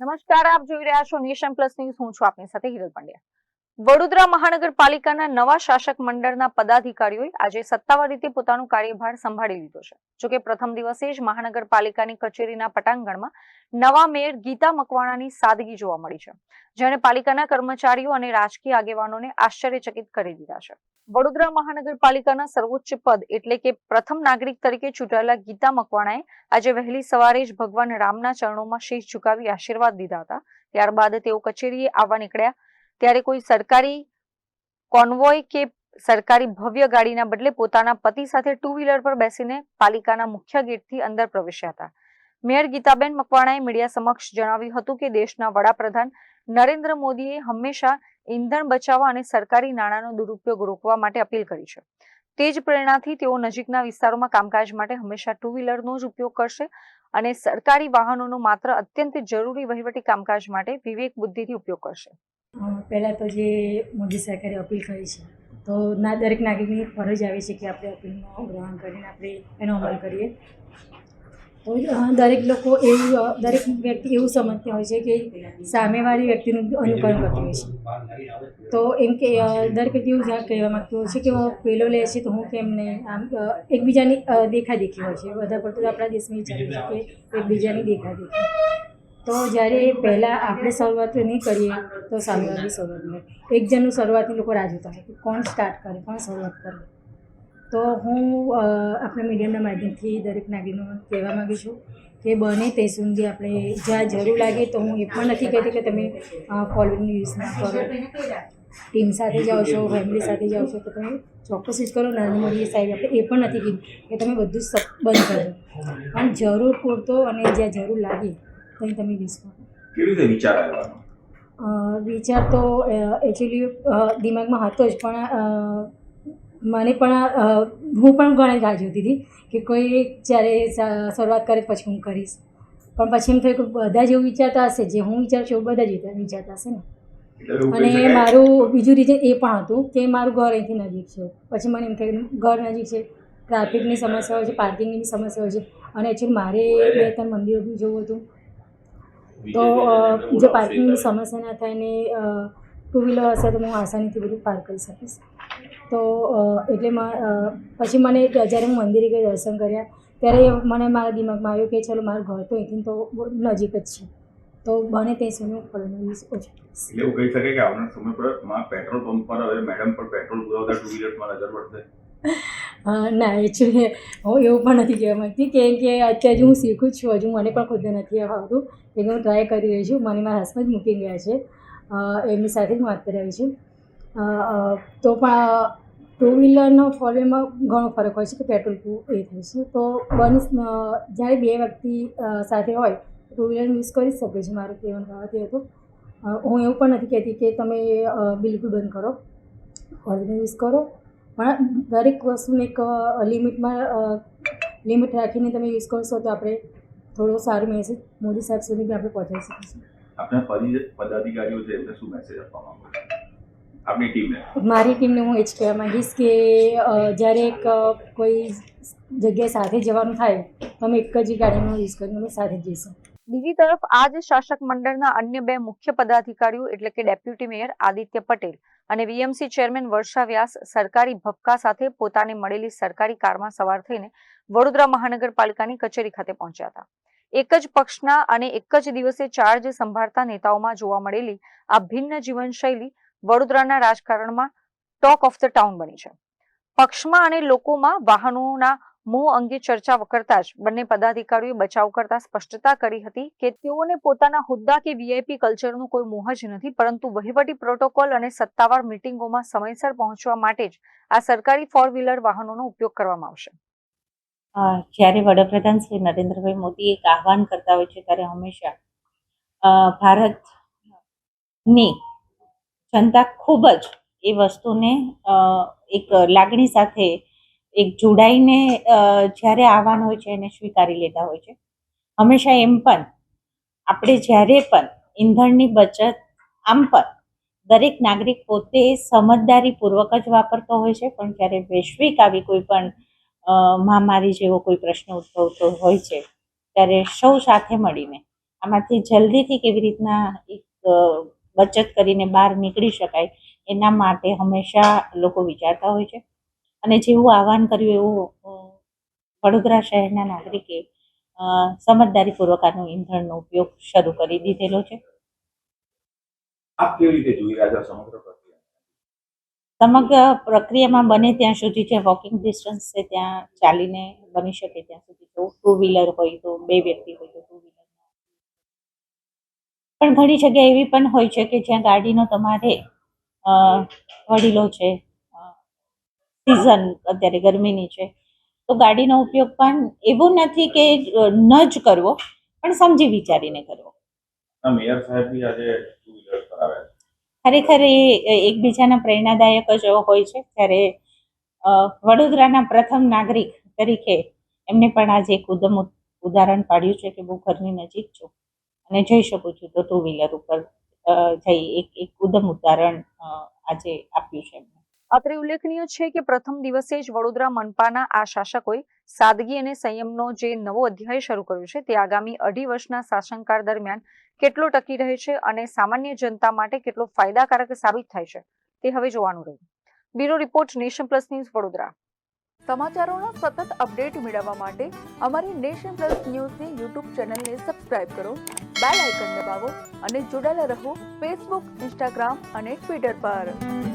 નમસ્કાર, આપ જોઈ રહ્યા છો નેશન પ્લસ ન્યૂઝ. હું છું આપની સાથે હિરલ પંડ્યા. વડોદરા મહાનગરપાલિકાના નવા શાસક મંડળના પદાધિકારીઓએ આજે સત્તાવાર રીતે પોતાનો કાર્યભાર સંભાળી લીધો છે. જોકે પ્રથમ દિવસે જ મહાનગરપાલિકાની કચેરીના પટાંગણમાં નવા મેયર ગીતા મકવાણાની સાદગી જોવા મળી છે, જેણે પાલિકાના કર્મચારીઓ અને રાજકીય આગેવાનોને આશ્ચર્યચકિત કરી દીધા છે. વડોદરા મહાનગરપાલિકાના સર્વોચ્ચ પદ એટલે કે પ્રથમ નાગરિક તરીકે ચૂંટાયેલા ગીતા મકવાણાએ આજે વહેલી સવારે જ ભગવાન રામના ચરણોમાં શીશ ઝુકાવી આશીર્વાદ દીધા હતા. ત્યારબાદ તેઓ કચેરીએ આવવા નીકળ્યા ત્યારે કોઈ સરકારી કોન્વોય કે સરકારી ભવ્ય ગાડીના બદલે પોતાના પતિ સાથે ટુ વ્હીલર પર બેસીને પાલિકાના મુખ્ય ગેટથી અંદર પ્રવેશ્યા હતા. મેયર ગીતાબેન મકવાણાએ મીડિયા સમક્ષ જણાવ્યું હતું કે દેશના વડાપ્રધાન નરેન્દ્ર મોદીએ હંમેશા ઈંધણ બચાવવા અને સરકારી નાણાંનો દુરુપયોગ રોકવા માટે અપીલ કરી છે. તે જ પ્રેરણાથી તેઓ નજીકના વિસ્તારોમાં કામકાજ માટે હંમેશા ટુ વ્હીલરનો જ ઉપયોગ કરશે અને સરકારી વાહનોનો માત્ર અત્યંત જરૂરી વહીવટી કામકાજ માટે વિવેક બુદ્ધિથી ઉપયોગ કરશે. પહેલાં તો જે મોદી સરકારે અપીલ કરી છે તો દરેક નાગરિકની ફરજ આવે છે કે આપણે અપીલનું ગ્રહણ કરીને આપણે એનો અમલ કરીએ. તો દરેક વ્યક્તિ એવું સમજતા હોય છે કે સામેવાળી વ્યક્તિનું અનુકરણ કરતી હોય છે. તો એમ કે દરેક વ્યક્તિ એવું કહેવા માગતું હોય છે કે પેલો લે છે તો હું કેમ નહીં, આમ એકબીજાની દેખાદેખી હોય છે. વધારે પડતું આપણા દેશમાં ચાલે છે કે એકબીજાની દેખાદેખી. તો જ્યારે પહેલાં આપણે શરૂઆત નહીં કરીએ તો સામેવાળી શરૂઆત કરે. એક જણનું શરૂઆતની લોકો રાહ જોતા હોય કે કોણ સ્ટાર્ટ કરે, કોણ શરૂઆત કરે. તો હું આપણા મીડિયાના માધ્યમથી દરેક નાગરિકોને કહેવા માગું છું કે બને તે સુધી આપણે જ્યાં જરૂર લાગે તો હું એ પણ નથી કહેતી કે તમે ફોલોઈંગ યુઝ ના કરો. ટીમ સાથે જાઓ છો, ફેમિલી સાથે જાઓ છો તો તમે ચોક્કસ જ કરો. નરેન્દ્ર મોદી સાહેબ આપણે એ પણ નથી કીધું કે તમે બધું બંધ કરો, પણ જરૂર પૂરતો અને જ્યાં જરૂર લાગે ત્યાં તમે યુઝ કરો. કેવી રીતે વિચાર આવ્યો? વિચાર તો એકચ્યુઅલી દિમાગમાં હતો જ, પણ મને પણ હું પણ ઘણી રાહ જોતી હતી કે કોઈ જ્યારે શરૂઆત કરે પછી હું કરીશ. પણ પછી એમ થયું કે બધા જ એવું વિચારતા હશે, જે હું વિચારું છું એવું બધા જ વિચારતા હશે ને. અને મારું બીજું રીઝન એ પણ હતું કે મારું ઘર અહીંથી નજીક છે. પછી મને એમ થયું ઘર નજીક છે, ટ્રાફિકની સમસ્યા હોય છે, પાર્કિંગની સમસ્યા હોય છે, અને એકચ્યુઅલી મારે 2-3 મંદિરો બી જોવું હતું. તો જો પાર્કિંગની સમસ્યા ના થાય ને ટુ વ્હીલર હશે તો હું આસાનીથી બધું પાર્ક કરી શકીશ. તો એટલે પછી મને જ્યારે હું મંદિરે ગઈ દર્શન કર્યા ત્યારે મને મારા દિમાગમાં આવ્યું કે ચલો મારું ઘર તો અહીંથી તો નજીક જ છે, તો બને ત્યાં સુધી હું ફળનો યુઝ ઓછો કરીશ. એવું કહી શકે કે આવનાર સમય પર પેટ્રોલ પંપ પર હવે મેડમ પર પેટ્રોલ પુરાવતા ટુ વ્હીલરમાં નજર પડશે? ના, એકચ્યુઅલી હું એવું પણ નથી કહેવા માગતી કે અત્યારે હું શીખું જ છું. હજુ મને પણ ખુદને નથી આવડતું કે હું ટ્રાય કરી રહી છું. મને મારા હસબન્ડ મૂકી ગયા છે, એમની સાથે જ હું વાત કરી રહી છું. તો પણ ટુ વ્હીલરનો ફોરવ્હીલમાં ઘણો ફરક હોય છે કે પેટ્રોલ એ થાય છે. તો જ્યારે બે વ્યક્તિ સાથે હોય ટુ વ્હીલર યુઝ કરી શકે છે. મારું કહેવાનું બાબત એ હતું. હું એવું પણ નથી કહેતી કે તમે બિલકુલ બંધ કરો, ફોરવ્હીલર યુઝ કરો, પણ દરેક વસ્તુને એક લિમિટ રાખીને તમે યુઝ કરશો તો આપણે થોડો સારો મેસેજ મોદી સાહેબ સુધી બી આપણે પહોંચાડી શકીશું. આપણા પદાધિકારીઓ છે એમને શું મેસેજ આપવા માંગો છો? આપણી ટીમને? મારી ટીમને હું એ જ કહેવા માંગીશ કે જ્યારે કોઈ જગ્યાએ સાથે જવાનું થાય તો અમે એક જ ગાડીનો યુઝ કરીને અમે સાથે જ જઈશું. બીજી તરફ આ જ શાસક મંડળના અન્ય 2 મુખ્ય પદાધિકારીઓ એટલે કે ડેપ્યુટી મેયર આદિત્ય પટેલ અને વીએમસી ચેરમેન વર્ષા વ્યાસ સરકારી ભપકા સાથે પોતાને મળેલી સરકારી કારમાં સવાર થઈને વડોદરા મહાનગરપાલિકાની કચેરી ખાતે પહોંચ્યા હતા. એક જ પક્ષના અને એક જ દિવસે ચાર્જ સંભાળતા નેતાઓમાં જોવા મળેલી આ ભિન્ન જીવનશૈલી વડોદરાના રાજકારણમાં ટોક ઓફ ધ ટાઉન બની છે. પક્ષમાં અને લોકોમાં વાહનોના મોહ અંગે ચર્ચા કરતા જ બંને પદાધિકારીઓએ બચાવ કરતા સ્પષ્ટતા કરી હતી કે તેઓને પોતાના હોદ્દા કે વીઆઈપી કલ્ચરનો કોઈ મોહ જ નથી, પરંતુ વહીવટી પ્રોટોકોલ અને સત્તાવાર મિટિંગોમાં સમયસર પહોંચવા માટે જ આ સરકારી 4-વ્હીલર વાહનોનો ઉપયોગ કરવામાં આવશે. જ્યારે વડાપ્રધાન શ્રી નરેન્દ્રભાઈ મોદી એક આહવાન કરતા હોય છે ત્યારે હંમેશા ભારતની જનતા ખૂબ જ એ વસ્તુને એક લાગણી સાથે એક જોડાઈને જ્યારે આહવાન હોય છે એને સ્વીકારી લેતા હોય છે. હંમેશા એમ પણ આપણે જ્યારે પણ ઈંધણની બચત આમ પણ દરેક નાગરિક પોતે સમજદારીપૂર્વક જ વાપરતો હોય છે, પણ જ્યારે વૈશ્વિક આવી કોઈ પણ મહામારી જેવો કોઈ પ્રશ્ન ઉદ્ભવતો હોય છે ત્યારે સૌ સાથે મળીને આમાંથી જલ્દીથી કેવી રીતના એક બચત કરીને બહાર નીકળી શકાય એના માટે હંમેશા લોકો વિચારતા હોય છે. અને જેવું આહવાન કર્યું એવું વડોદરા શહેરના નાગરિકે સમજદારીપૂર્વક આનું ઈંધણનો ઉપયોગ શરૂ કરી દીધેલો છે. આપ કેવી રીતે જોઈ રહ્યા છો સમગ્ર પ્રક્રિયા? સમગ્ર પ્રક્રિયામાં બને ત્યાં સુધી જે વોકિંગ ડિસ્ટન્સ છે ત્યાં ચાલીને બની શકે ત્યાં સુધી તો 2 વ્હીલર હોય તો 2 વ્યક્તિ હોય તો 2 વ્હીલર, પણ ઘણી જગ્યા એવી પણ હોય છે કે જ્યાં ગાડીનો તમારે વડીલો છે, સિઝન અત્યારે ગરમીની છે તો ગાડીનો ઉપયોગ પણ એવું નથી કે ન જ કરવો, પણ સમજી વિચારીને કરવો. મેયર સાહેબ બી આજે 2 વ્હીલર પર આવ્યા છે. ખરેખર એ એકબીજાના પ્રેરણાદાયક જ હોય છે. ત્યારે વડોદરાના પ્રથમ નાગરિક તરીકે એમને પણ આજે એક ઉદાહરણ પાડ્યું છે કે હું ઘરની નજીક છું અને જઈ શકું છું, તો 2 વ્હીલર ઉપર જઈ એક ઉત્તમ ઉદાહરણ આજે આપ્યું છે એમને. અત્રે ઉલ્લેખનીય છે કે પ્રથમ દિવસે જ વડોદરા મનપાના આ શાસકોએ સાદગી અને સંયમનો જે નવો અધ્યાય શરૂ કર્યો છે તે આગામી 2.5 વર્ષના શાસનકાળ દરમિયાન કેટલો ટકી રહે છે અને સામાન્ય જનતા માટે કેટલો ફાયદાકારક સાબિત થાય છે તે હવે જોવાનું રહ્યું. Bureau report, nation plus news, Vadodara. સમાચારોના સતત અપડેટ મેળવવા માટે અમારી નેશન પ્લસ ન્યૂઝની યુટ્યુબ ચેનલને સબસ્ક્રાઇબ કરો, બેલ આઇકન દબાવો અને જોડાયેલા રહો ફેસબુક, ઇન્સ્ટાગ્રામ અને ટ્વિટર પર.